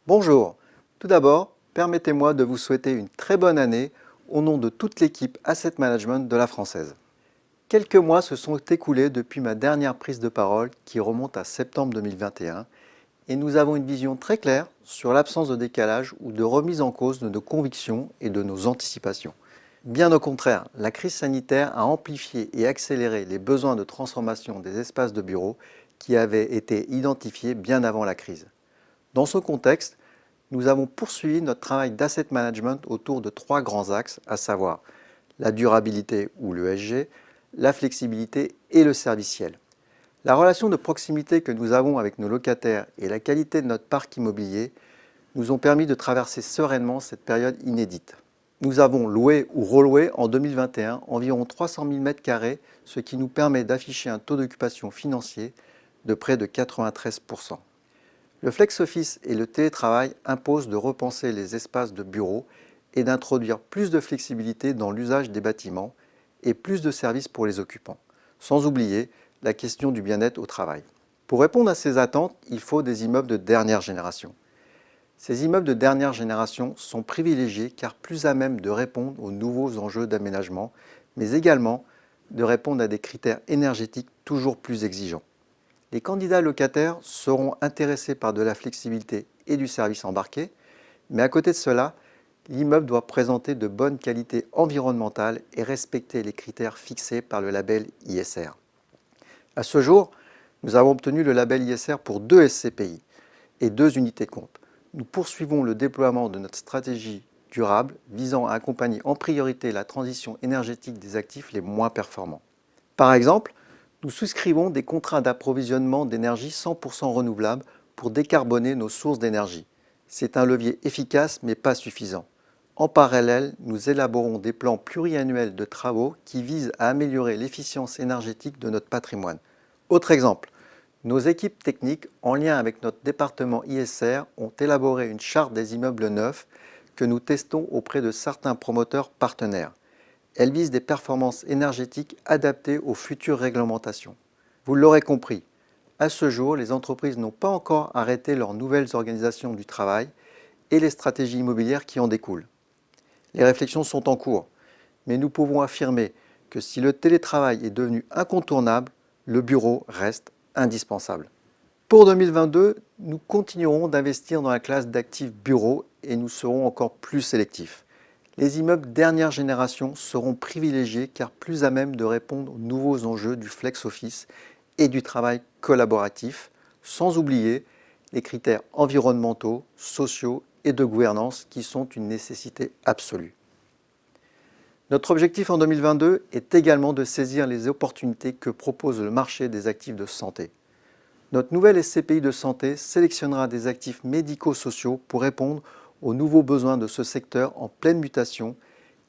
Bonjour, tout d'abord, permettez-moi de vous souhaiter une très bonne année au nom de toute l'équipe Asset Management de la Française. Quelques mois se sont écoulés depuis ma dernière prise de parole qui remonte à septembre 2021 et nous avons une vision très claire sur l'absence de décalage ou de remise en cause de nos convictions et de nos anticipations. Bien au contraire, la crise sanitaire a amplifié et accéléré les besoins de transformation des espaces de bureau qui avaient été identifiés bien avant la crise. Dans ce contexte, nous avons poursuivi notre travail d'asset management autour de trois grands axes, à savoir la durabilité ou l'ESG, la flexibilité et le serviciel. La relation de proximité que nous avons avec nos locataires et la qualité de notre parc immobilier nous ont permis de traverser sereinement cette période inédite. Nous avons loué ou reloué en 2021 environ 300 000 m², ce qui nous permet d'afficher un taux d'occupation financier de près de 93%. Le flex office et le télétravail imposent de repenser les espaces de bureau et d'introduire plus de flexibilité dans l'usage des bâtiments et plus de services pour les occupants, sans oublier la question du bien-être au travail. Pour répondre à ces attentes, il faut des immeubles de dernière génération. Ces immeubles de dernière génération sont privilégiés car plus à même de répondre aux nouveaux enjeux d'aménagement, mais également de répondre à des critères énergétiques toujours plus exigeants. Les candidats locataires seront intéressés par de la flexibilité et du service embarqué, mais à côté de cela, l'immeuble doit présenter de bonnes qualités environnementales et respecter les critères fixés par le label ISR. À ce jour, nous avons obtenu le label ISR pour 2 SCPI et 2 unités de compte. Nous poursuivons le déploiement de notre stratégie durable visant à accompagner en priorité la transition énergétique des actifs les moins performants. Par exemple, nous souscrivons des contrats d'approvisionnement d'énergie 100% renouvelable pour décarboner nos sources d'énergie. C'est un levier efficace mais pas suffisant. En parallèle, nous élaborons des plans pluriannuels de travaux qui visent à améliorer l'efficience énergétique de notre patrimoine. Autre exemple, nos équipes techniques, en lien avec notre département ISR, ont élaboré une charte des immeubles neufs que nous testons auprès de certains promoteurs partenaires. Elle vise des performances énergétiques adaptées aux futures réglementations. Vous l'aurez compris, à ce jour, les entreprises n'ont pas encore arrêté leurs nouvelles organisations du travail et les stratégies immobilières qui en découlent. Les réflexions sont en cours, mais nous pouvons affirmer que si le télétravail est devenu incontournable, le bureau reste indispensable. Pour 2022, nous continuerons d'investir dans la classe d'actifs bureaux et nous serons encore plus sélectifs. Les immeubles dernière génération seront privilégiés car plus à même de répondre aux nouveaux enjeux du flex office et du travail collaboratif, sans oublier les critères environnementaux, sociaux et de gouvernance qui sont une nécessité absolue. Notre objectif en 2022 est également de saisir les opportunités que propose le marché des actifs de santé. Notre nouvelle SCPI de santé sélectionnera des actifs médico-sociaux pour répondre aux nouveaux besoins de ce secteur en pleine mutation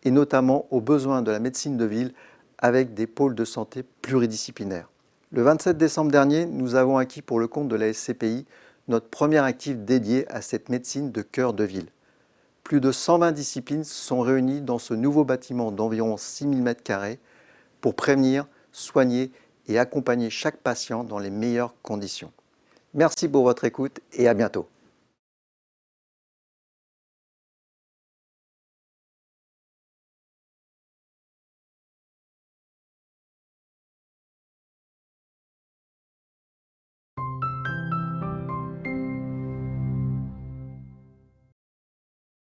et notamment aux besoins de la médecine de ville avec des pôles de santé pluridisciplinaires. Le 27 décembre dernier, nous avons acquis pour le compte de la SCPI notre premier actif dédié à cette médecine de cœur de ville. Plus de 120 disciplines sont réunies dans ce nouveau bâtiment d'environ 6 000 m² pour prévenir, soigner et accompagner chaque patient dans les meilleures conditions. Merci pour votre écoute et à bientôt.